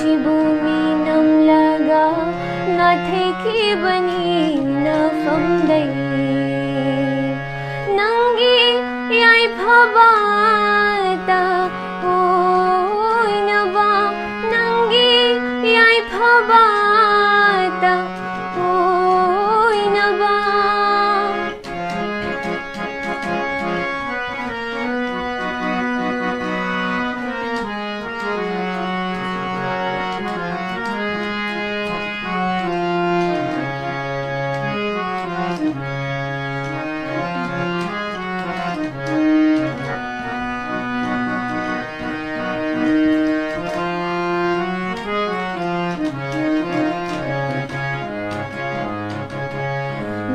ꯄꯨꯟꯁꯤꯕꯨ ꯃꯤꯅꯝꯂꯒ ꯉꯥꯊꯩꯈꯤꯕꯅꯤ ꯅꯐꯝꯗꯩ ꯅꯪꯒꯤ ꯌꯥꯏꯐꯕꯇ ꯑꯣꯏꯅꯕ ꯅꯪꯒꯤ ꯌꯥꯏꯐꯕꯇ ꯑꯣꯏꯅꯕ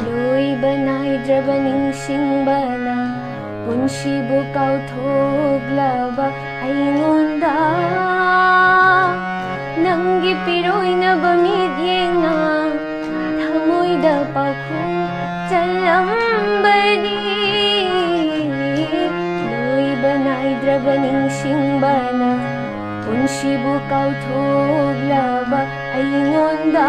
ꯂꯣꯏꯕ ꯅꯥꯏꯗ꯭ꯔꯕ ꯅꯤꯡꯁꯤꯡꯕꯅ ꯄꯨꯟꯁꯤꯕꯨ ꯀꯥꯎꯊꯣꯛꯂꯕ ꯑꯩꯉꯣꯟꯗ ꯅꯪꯒꯤ ꯄꯤꯔꯣꯏꯅꯕ ꯃꯤꯠꯌꯦꯡꯅ ꯊꯃꯣꯏꯗ ꯄꯥꯎꯈꯨꯝ ꯆꯜꯂꯝꯕꯅꯤ ꯂꯣꯏꯕ ꯅꯥꯏꯗ꯭ꯔꯕ ꯅꯤꯡꯁꯤꯡꯕꯅ ꯄꯨꯟꯁꯤꯕꯨ ꯀꯥꯎꯊꯣꯛꯂꯕ ꯑꯩꯉꯣꯟꯗ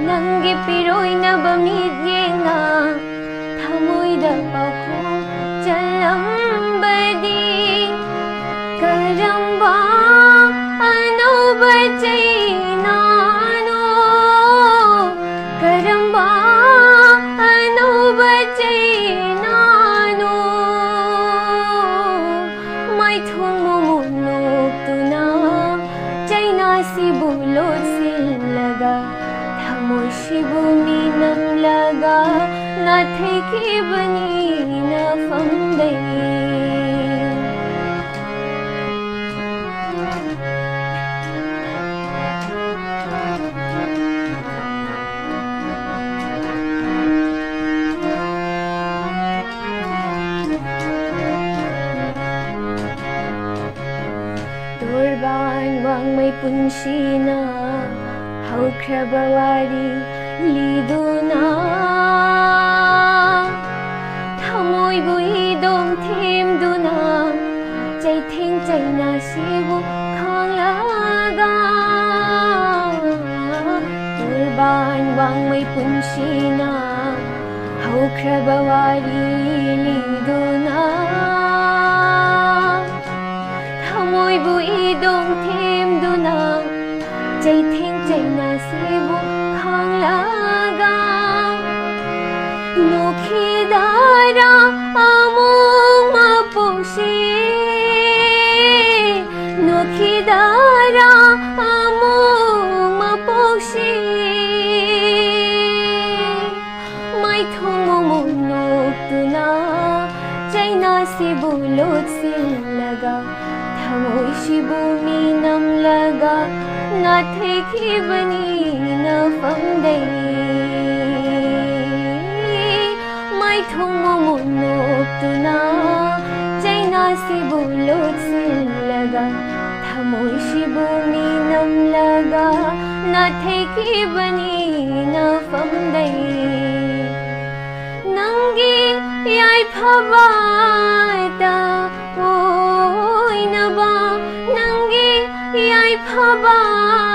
ꯅꯪꯒꯤ ꯄꯤꯔꯣꯏꯅꯕ ꯃꯤꯠꯌꯦꯡꯅ ꯊꯃꯣꯏꯗ ꯄꯥꯎꯈꯨꯝ ꯆꯜꯂꯝꯕꯗꯤ ꯀꯔꯝꯕ ꯑꯅꯧꯕ ꯆꯩꯅꯥꯅꯣ ꯀꯔꯝꯕ ꯑꯅꯧꯕ ꯆꯩꯅꯥꯅꯣ ꯃꯥꯏꯊꯣꯡ ꯃꯣꯃꯣꯟ ꯅꯣꯛꯇꯨꯅ ꯆꯩꯅꯥꯁꯤꯕꯨ ꯂꯣꯠꯁꯤꯜꯂꯒ ꯊꯃꯣꯏꯁꯤꯕꯨ ꯃꯤꯅꯝꯂꯒ ꯉꯥꯊꯩꯈꯤꯕꯅꯤ ꯅꯐꯝꯗꯩ ꯇꯣꯔꯕꯥꯟ ꯋꯥꯡꯃꯩ ꯄꯨꯟꯁꯤꯅ ꯍꯧꯈ꯭ꯔꯕ ꯋꯥꯔꯤ ꯂꯤꯗꯨꯅ ꯊꯃꯣꯏꯕꯨ ꯏꯗꯣꯝ ꯊꯦꯝꯗꯨꯅ ꯆꯩꯊꯦꯡ ꯆꯩꯅꯥꯁꯤꯕꯨ ꯈꯥꯡꯂꯒ ꯇꯣꯔꯕꯥꯟ ꯋꯥꯡꯃꯩ ꯄꯨꯟꯁꯤꯅ ꯍꯧꯈ꯭ꯔꯕ ꯋꯥꯔꯤ ꯂꯤꯗꯨꯅ ꯊꯃꯣꯏꯕꯨ ꯏꯗꯣꯝ ꯊꯦꯝꯗꯨꯅ ꯆꯩꯊꯦꯡ ꯆꯩꯅꯥꯁꯤꯕꯨ ꯈꯥꯡꯂꯒ ꯅꯣꯛꯈꯤꯗꯥꯔꯥ ꯑꯃꯨꯛ ꯃꯄꯣꯛꯁꯤ ꯅꯣꯛꯈꯤꯗꯥꯔꯥ ꯑꯃꯨꯛ ꯃꯄꯣꯛꯁꯤ ꯃꯥꯏꯊꯣꯡ ꯃꯣꯃꯣꯟ ꯅꯣꯛꯇꯨꯅ ꯆꯩꯅꯥꯁꯤꯕꯨ ꯂꯣꯠꯁꯤꯜꯂꯒ ꯊꯃꯣꯏꯁꯤꯕꯨ ꯃꯤꯅꯝꯂꯒ ꯉꯥꯊꯩꯈꯤꯕꯅꯤ ꯅꯐꯝꯗꯩ ꯃꯥꯏꯊꯣꯡ ꯃꯣꯃꯣꯟ ꯅꯣꯛꯇꯨꯅ ꯆꯩꯅꯥꯁꯤꯕꯨ ꯂꯣꯠꯁꯤꯜꯂꯒ ꯊꯃꯣꯏꯁꯤꯕꯨ ꯃꯤꯅꯝꯂꯒ ꯉꯥꯊꯩꯈꯤꯕꯅꯤ ꯅꯐꯝꯗꯩ ꯅꯪꯒꯤ ꯌꯥꯏꯐꯕꯇ ꯑꯣꯏꯅꯕ ꯅꯪꯒꯤ ꯌꯥꯏꯐꯕꯇ